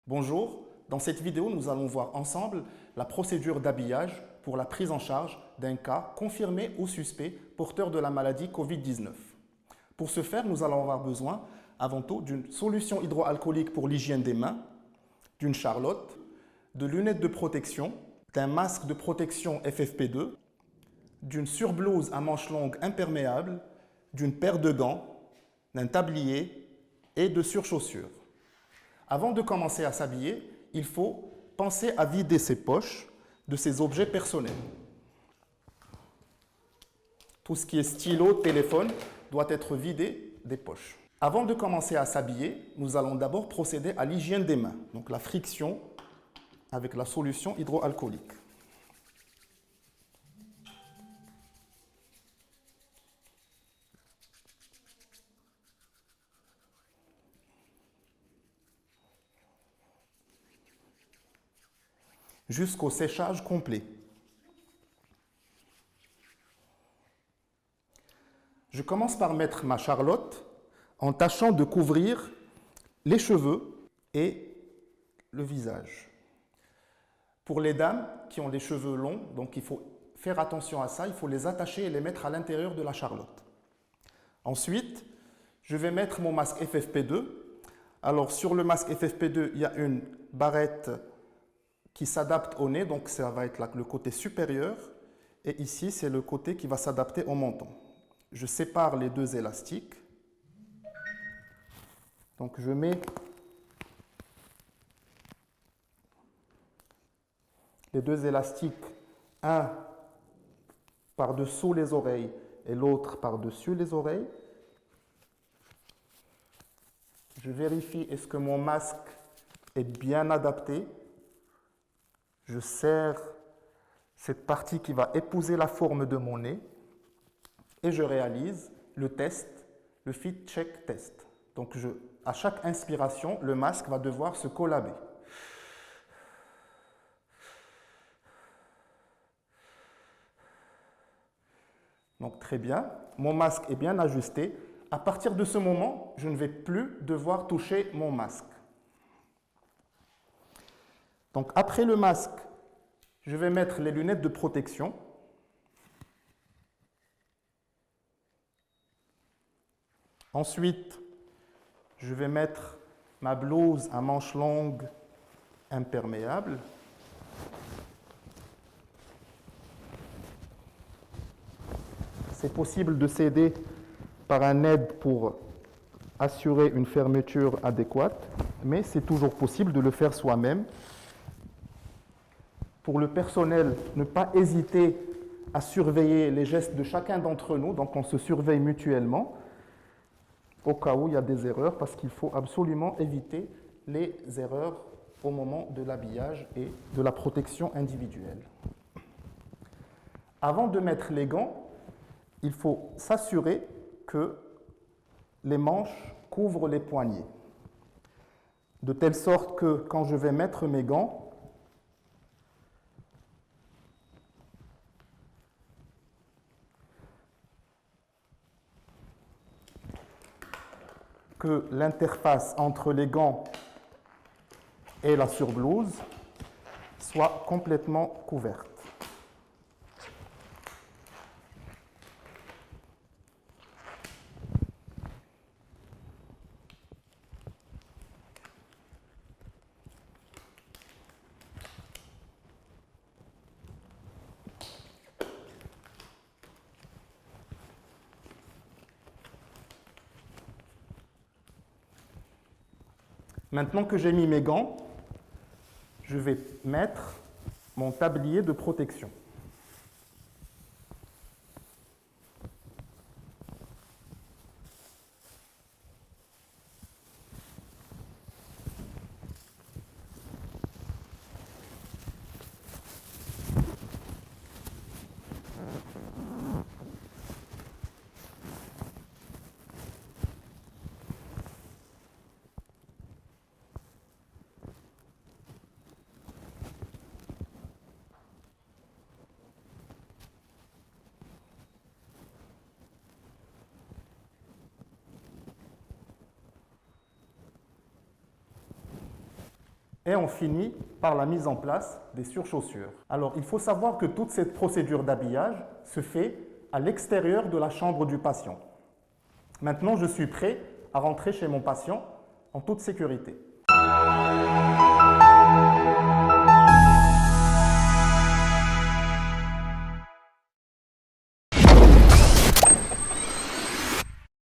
Bonjour, dans cette vidéo, nous allons voir ensemble la procédure d'habillage pour la prise en charge d'un cas confirmé ou suspect porteur de la maladie Covid-19. Pour ce faire, nous allons avoir besoin avant tout d'une solution hydroalcoolique pour l'hygiène des mains, d'une charlotte, de lunettes de protection, d'un masque de protection FFP2, d'une surblouse à manches longues imperméable, d'une paire de gants, d'un tablier et de surchaussures. Avant de commencer à s'habiller, il faut penser à vider ses poches de ses objets personnels. Tout ce qui est stylo, téléphone, doit être vidé des poches. Avant de commencer à s'habiller, nous allons d'abord procéder à l'hygiène des mains, donc la friction avec la solution hydroalcoolique. Jusqu'au séchage complet. Je commence par mettre ma charlotte en tâchant de couvrir les cheveux et le visage. Pour les dames qui ont des cheveux longs, donc il faut faire attention à ça, il faut les attacher et les mettre à l'intérieur de la charlotte. Ensuite, je vais mettre mon masque FFP2. Alors sur le masque FFP2, il y a une barrette qui s'adapte au nez, donc ça va être le côté supérieur, et ici c'est le côté qui va s'adapter au menton. Je sépare les deux élastiques. Donc je mets les deux élastiques, un par-dessous les oreilles et l'autre par-dessus les oreilles. Je vérifie est-ce que mon masque est bien adapté. Je serre cette partie qui va épouser la forme de mon nez et je réalise le test, le fit check test. Donc à chaque inspiration, le masque va devoir se collaber. Donc très bien, mon masque est bien ajusté. À partir de ce moment, je ne vais plus devoir toucher mon masque. Donc après le masque, je vais mettre les lunettes de protection. Ensuite, je vais mettre ma blouse à manches longues imperméable. C'est possible de s'aider par un aide pour assurer une fermeture adéquate, mais c'est toujours possible de le faire soi-même. Pour le personnel, ne pas hésiter à surveiller les gestes de chacun d'entre nous, donc on se surveille mutuellement au cas où il y a des erreurs, parce qu'il faut absolument éviter les erreurs au moment de l'habillage et de la protection individuelle. Avant de mettre les gants, il faut s'assurer que les manches couvrent les poignets, de telle sorte que quand je vais mettre mes gants, que l'interface entre les gants et la surblouse soit complètement couverte. Maintenant que j'ai mis mes gants, je vais mettre mon tablier de protection. Et on finit par la mise en place des surchaussures. Alors, il faut savoir que toute cette procédure d'habillage se fait à l'extérieur de la chambre du patient. Maintenant, je suis prêt à rentrer chez mon patient en toute sécurité.